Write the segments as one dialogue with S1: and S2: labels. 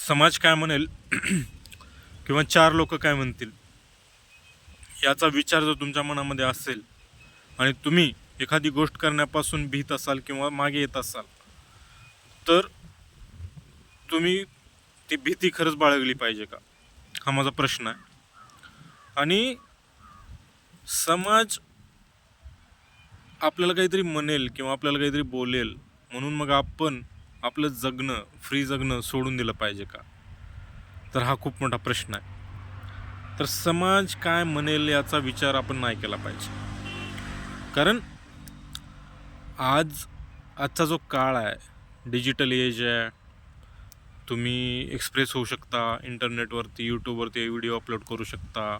S1: समाज काय म्हणेल किंवा चार लोक काय म्हणतील याचा विचार जर तुमच्या मनामध्ये असेल आणि तुम्ही एखादी गोष्ट करण्यापासून भीत असाल किंवा मागे येत असाल तर तुम्ही ती भीती खरंच बाळगली पाहिजे का, हा माझा प्रश्न आहे. आणि समाज आपल्याला काहीतरी म्हणेल किंवा आपल्याला काहीतरी बोलेल म्हणून मग आपण आपलं जगणं, फ्री जगणं सोडून दिलं पाहिजे का, तर हा खूप मोठा प्रश्न आहे. तर समाज काय म्हणेल याचा विचार आपण नाही केला पाहिजे. कारण आजचा जो काळ आहे, डिजिटल एज आहे. तुम्ही एक्सप्रेस होऊ शकता इंटरनेटवरती, यूट्यूबवरती व्हिडिओ अपलोड करू शकता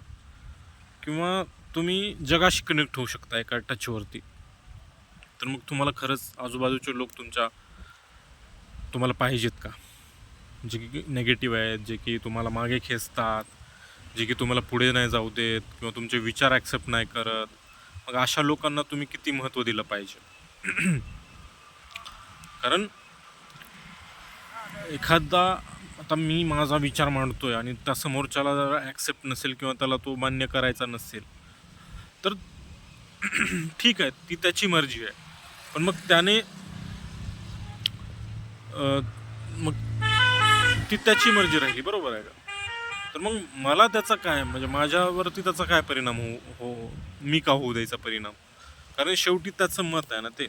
S1: किंवा तुम्ही जगाशी कनेक्ट होऊ शकता एका टचवरती. तर मग तुम्हाला खरंच आजूबाजूचे लोक तुम्हाला पाहिजेत का, जे की नेगेटिव्ह आहेत, जे की तुम्हाला मागे खेचतात, जे की तुम्हाला पुढे नाही जाऊ देत किंवा तुमचे विचार ॲक्सेप्ट नाही करत. मग अशा लोकांना तुम्ही किती महत्त्व दिलं पाहिजे. कारण एखादा आता मी माझा विचार मांडतोय आणि त्या समोरच्याला जर ॲक्सेप्ट नसेल किंवा त्याला तो मान्य करायचा नसेल तर ठीक आहे, ती त्याची मर्जी आहे. पण मग त्याने मग ती त्याची मर्जी राहिली, बरोबर आहे का. तर मग मला त्याचा काय, म्हणजे माझ्यावरती त्याचा काय परिणाम मी का होऊ द्यायचा परिणाम. कारण शेवटी त्याचं मत आहे ना, ते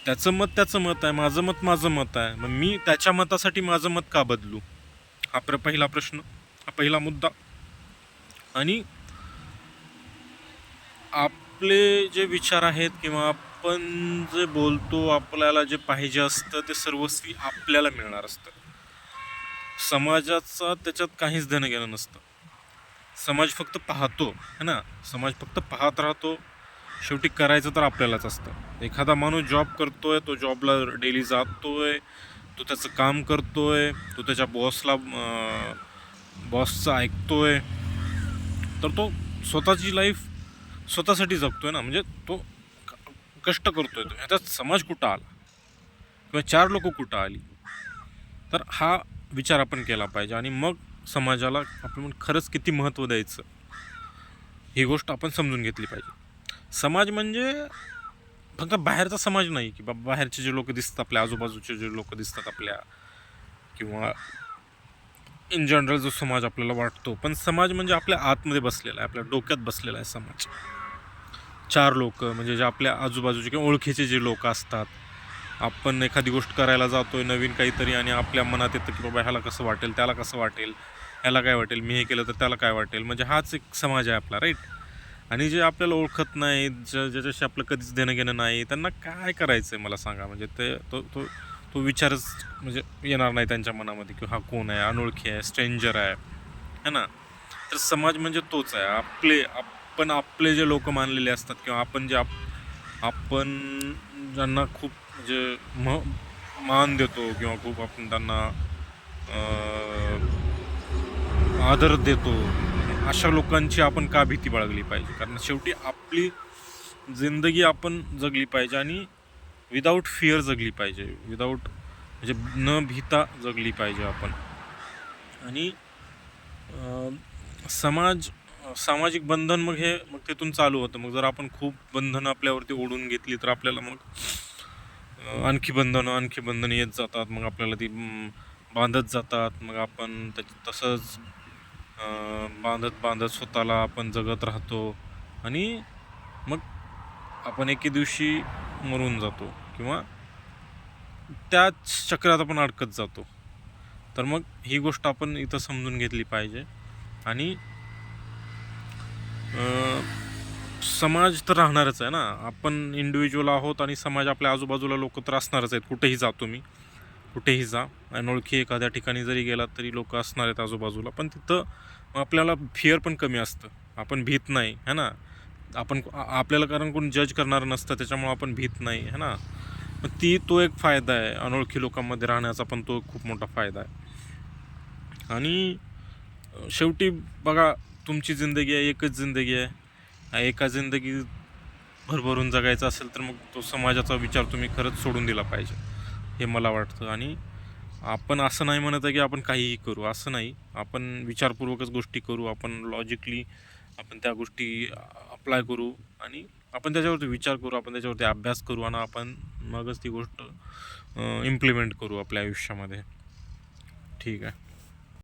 S1: त्याचं मत आहे, माझं मत माझं मत आहे. मग मी त्याच्या मतासाठी माझं मत का बदलू, हा पहिला प्रश्न, हा पहिला मुद्दा. आणि आपले जे विचार आहेत किंवा आपण जे बोलतो, आपल्याला जे पाहिजे असतं ते सर्वस्वी आपल्याला मिळणार असतं. समाजाचा त्याच्यात काहीच देणं घेणं नसतं. समाज फक्त पाहतो है ना, समाज फक्त पाहत राहतो. शेवटी करायचं तर आपल्यालाच असतं. एखादा माणूस जॉब करतोय, तो जॉबला डेली जातोय, तो त्याचं काम करतोय, तो त्याच्या बॉसचं ऐकतोय, तर तो स्वतःची लाईफ स्वतःसाठी जगतोय ना. म्हणजे तो कष्ट करतोय. तो ह्याच्यात समाज कुठं आला किंवा चार लोक कुठं आली, तर हा विचार आपण केला पाहिजे. आणि मग समाजाला आपण खरंच किती महत्त्व द्यायचं ही गोष्ट आपण समजून घेतली पाहिजे. समाज म्हणजे फक्त बाहेरचा समाज नाही, की बाबा बाहेरचे जे लोक दिसतात, आपल्या आजूबाजूचे जे लोक दिसतात आपल्या, किंवा इन जनरल जो समाज आपल्याला वाटतो. पण समाज म्हणजे आपल्या आतमध्ये बसलेला आहे, आपल्या डोक्यात बसलेला आहे समाज. चार लोक म्हणजे जे आपल्या आजूबाजूचे किंवा ओळखीचे जे लोक असतात. आपण एखादी गोष्ट करायला जातोय नवीन काहीतरी आणि आपल्या मनात येतं की बाबा ह्याला कसं वाटेल, त्याला कसं वाटेल, ह्याला काय वाटेल, मी हे केलं तर त्याला काय वाटेल. म्हणजे हाच एक समाज आहे आपला, राईट. आणि जे आपल्याला ओळखत नाहीत, ज्याच्याशी आपलं कधीच देणं घेणं नाही, त्यांना काय करायचं आहे मला सांगा. म्हणजे ते तो विचारच म्हणजे येणार नाही त्यांच्या मनामध्ये की हा कोण आहे, अनोळखी आहे, स्ट्रेंजर आहे, है ना. तर समाज म्हणजे तोच आहे. आपण आपले जे लोक मानलेले असतात किंवा आपण ज्यांना खूप म्हणजे मान देतो किंवा खूप आपण त्यांना आदर देतो, अशा लोकांची आपण का भीती बाळगली पाहिजे. कारण शेवटी आपली जिंदगी आपण जगली पाहिजे आणि विदाऊट फिअर जगली पाहिजे, विदाऊट म्हणजे न भीता जगली पाहिजे आपण. आणि सामाजिक बंधन मग तिथून चालू होतं. मग जर आपण खूप बंधनं आपल्यावरती ओढून घेतली तर आपल्याला मग आणखी बंधनं येत जातात. मग आपल्याला ती बांधत जातात. मग आपण तसंच बांधत स्वतःला आपण जगत राहतो आणि मग आपण एके दिवशी मरून जातो किंवा त्याच चक्रात आपण अडकत जातो. तर मग ही गोष्ट आपण इथं समजून घेतली पाहिजे. आणि समाज तर राहणारच आहे ना, आपण इंडिव्हिज्युअल आहोत आणि समाज आपल्या आजूबाजूला लोक तर असणारच आहेत. कुठेही जा तुम्ही, कुठेही जा, अनोळखी एखाद्या ठिकाणी जरी गेलात तरी लोक असणार आहेत आजूबाजूला. पण तिथं आपल्याला फिअर पण कमी असतं, आपण भीत नाही है ना. आपल्याला कारण कोण जज करणार नसतं, त्याच्यामुळं आपण भीत नाही है ना. मग तो एक फायदा आहे अनोळखी लोकांमध्ये राहण्याचा, पण तो खूप मोठा फायदा आहे. आणि शेवटी बघा, तुमची जिंदगी आहे, एकच जिंदगी आहे. एका जिंदगी भरभरून जगायचं असेल तर मग तो समाजाचा विचार तुम्ही खरंच सोडून दिला पाहिजे, हे मला वाटतं. आणि आपण असं नाही म्हणत आहे की आपण काहीही करू, असं नाही. आपण विचारपूर्वकच गोष्टी करू, आपण लॉजिकली आपण त्या गोष्टी अप्लाय करू आणि आपण त्याच्यावरती विचार करू, आपण त्याच्यावरती अभ्यास करू आणि आपण मगच ती गोष्ट इम्प्लिमेंट करू आपल्या आयुष्यामध्ये. ठीक आहे.